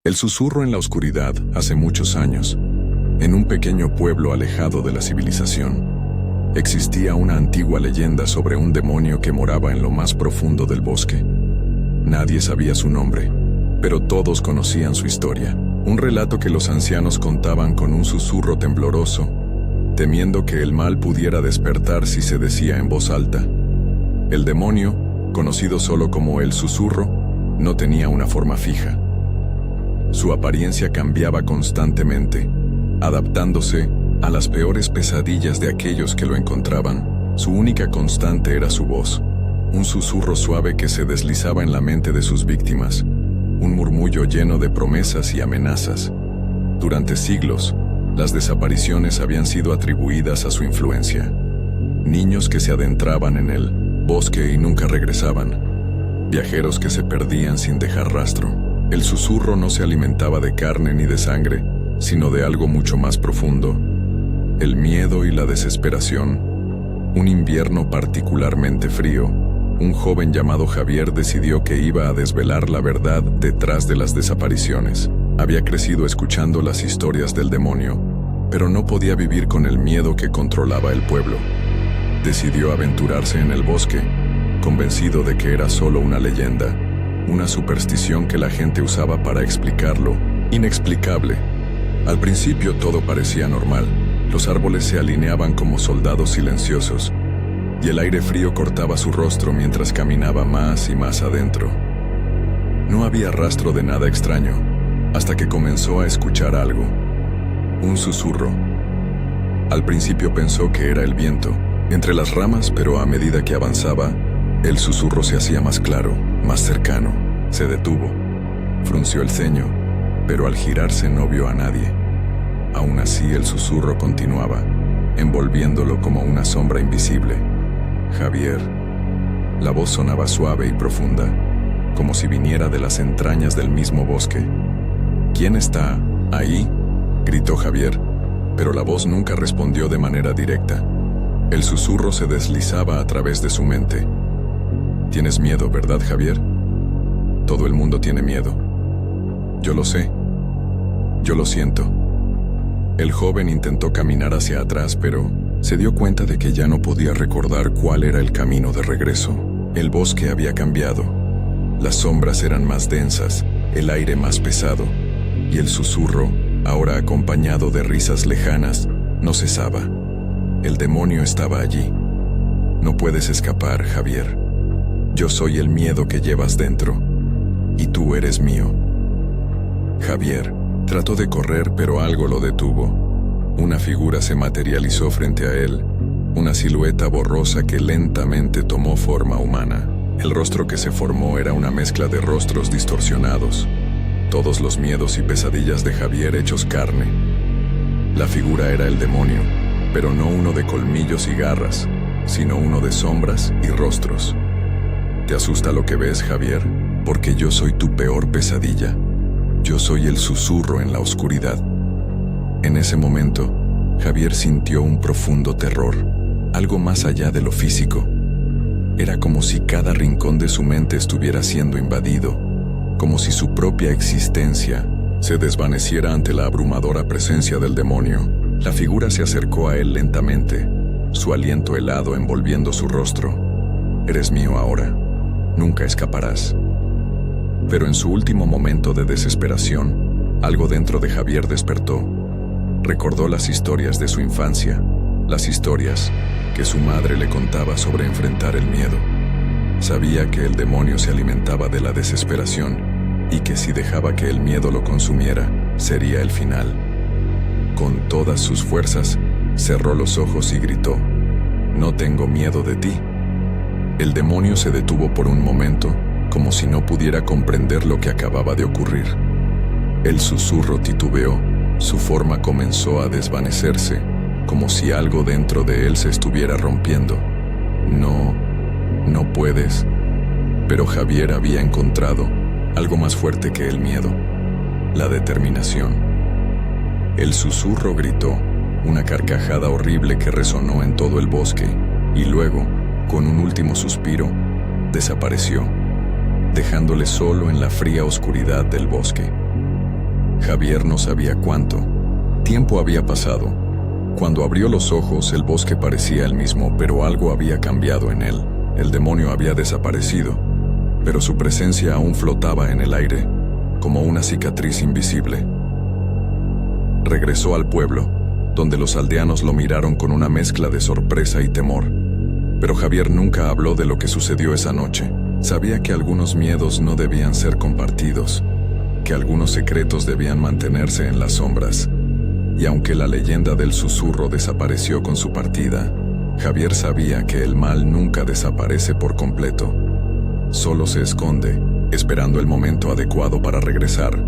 El susurro en la oscuridad hace muchos años, en un pequeño pueblo alejado de la civilización, existía una antigua leyenda sobre un demonio que moraba en lo más profundo del bosque. Nadie sabía su nombre, pero todos conocían su historia. Un relato que los ancianos contaban con un susurro tembloroso, temiendo que el mal pudiera despertar si se decía en voz alta. El demonio, conocido solo como el susurro, no tenía una forma fija. Su apariencia cambiaba constantemente, adaptándose a las peores pesadillas de aquellos que lo encontraban. Su única constante era su voz, un susurro suave que se deslizaba en la mente de sus víctimas, un murmullo lleno de promesas y amenazas. Durante siglos, las desapariciones habían sido atribuidas a su influencia. Niños que se adentraban en el bosque y nunca regresaban, viajeros que se perdían sin dejar rastro. El susurro no se alimentaba de carne ni de sangre, sino de algo mucho más profundo: el miedo y la desesperación. Un invierno particularmente frío, un joven llamado Javier decidió que iba a desvelar la verdad detrás de las desapariciones. Había crecido escuchando las historias del demonio, pero no podía vivir con el miedo que controlaba el pueblo. Decidió aventurarse en el bosque, convencido de que era solo una leyenda, una superstición que la gente usaba para explicar lo inexplicable. Al principio todo parecía normal. Los árboles se alineaban como soldados silenciosos, y el aire frío cortaba su rostro mientras caminaba más y más adentro. No había rastro de nada extraño, hasta que comenzó a escuchar algo. Un susurro. Al principio pensó que era el viento, entre las ramas, pero a medida que avanzaba, el susurro se hacía más claro, más cercano. Se detuvo, frunció el ceño, pero al girarse no vio a nadie. Aún así el susurro continuaba, envolviéndolo como una sombra invisible. Javier. La voz sonaba suave y profunda, como si viniera de las entrañas del mismo bosque. ¿Quién está ahí?, gritó Javier, pero la voz nunca respondió de manera directa. El susurro se deslizaba a través de su mente. ¿Tienes miedo, verdad, Javier? Todo el mundo tiene miedo. Yo lo sé. Yo lo siento. El joven intentó caminar hacia atrás, pero se dio cuenta de que ya no podía recordar cuál era el camino de regreso. El bosque había cambiado. Las sombras eran más densas, el aire más pesado, y el susurro, ahora acompañado de risas lejanas, no cesaba. El demonio estaba allí. No puedes escapar, Javier. Yo soy el miedo que llevas dentro, y tú eres mío. Javier trató de correr, pero algo lo detuvo. Una figura se materializó frente a él, una silueta borrosa que lentamente tomó forma humana. El rostro que se formó era una mezcla de rostros distorsionados, todos los miedos y pesadillas de Javier hechos carne. La figura era el demonio, pero no uno de colmillos y garras, sino uno de sombras y rostros. ¿Te asusta lo que ves, Javier? Porque yo soy tu peor pesadilla. Yo soy el susurro en la oscuridad. En ese momento, Javier sintió un profundo terror, algo más allá de lo físico. Era como si cada rincón de su mente estuviera siendo invadido, como si su propia existencia se desvaneciera ante la abrumadora presencia del demonio. La figura se acercó a él lentamente, su aliento helado envolviendo su rostro. Eres mío ahora. Nunca escaparás. Pero en su último momento de desesperación, algo dentro de Javier despertó. Recordó las historias de su infancia, las historias que su madre le contaba sobre enfrentar el miedo. Sabía que el demonio se alimentaba de la desesperación y que si dejaba que el miedo lo consumiera, sería el final. Con todas sus fuerzas, cerró los ojos y gritó: «No tengo miedo de ti». El demonio se detuvo por un momento, como si no pudiera comprender lo que acababa de ocurrir. El susurro titubeó, su forma comenzó a desvanecerse, como si algo dentro de él se estuviera rompiendo. No puedes. Pero Javier había encontrado algo más fuerte que el miedo: la determinación. El susurro gritó, una carcajada horrible que resonó en todo el bosque, y luego, con un último suspiro, desapareció, dejándole solo en la fría oscuridad del bosque. Javier no sabía cuánto tiempo había pasado. Cuando abrió los ojos, el bosque parecía el mismo, pero algo había cambiado en él. El demonio había desaparecido, pero su presencia aún flotaba en el aire, como una cicatriz invisible. Regresó al pueblo, donde los aldeanos lo miraron con una mezcla de sorpresa y temor. Pero Javier nunca habló de lo que sucedió esa noche. Sabía que algunos miedos no debían ser compartidos, que algunos secretos debían mantenerse en las sombras. Y aunque la leyenda del susurro desapareció con su partida, Javier sabía que el mal nunca desaparece por completo. Solo se esconde, esperando el momento adecuado para regresar.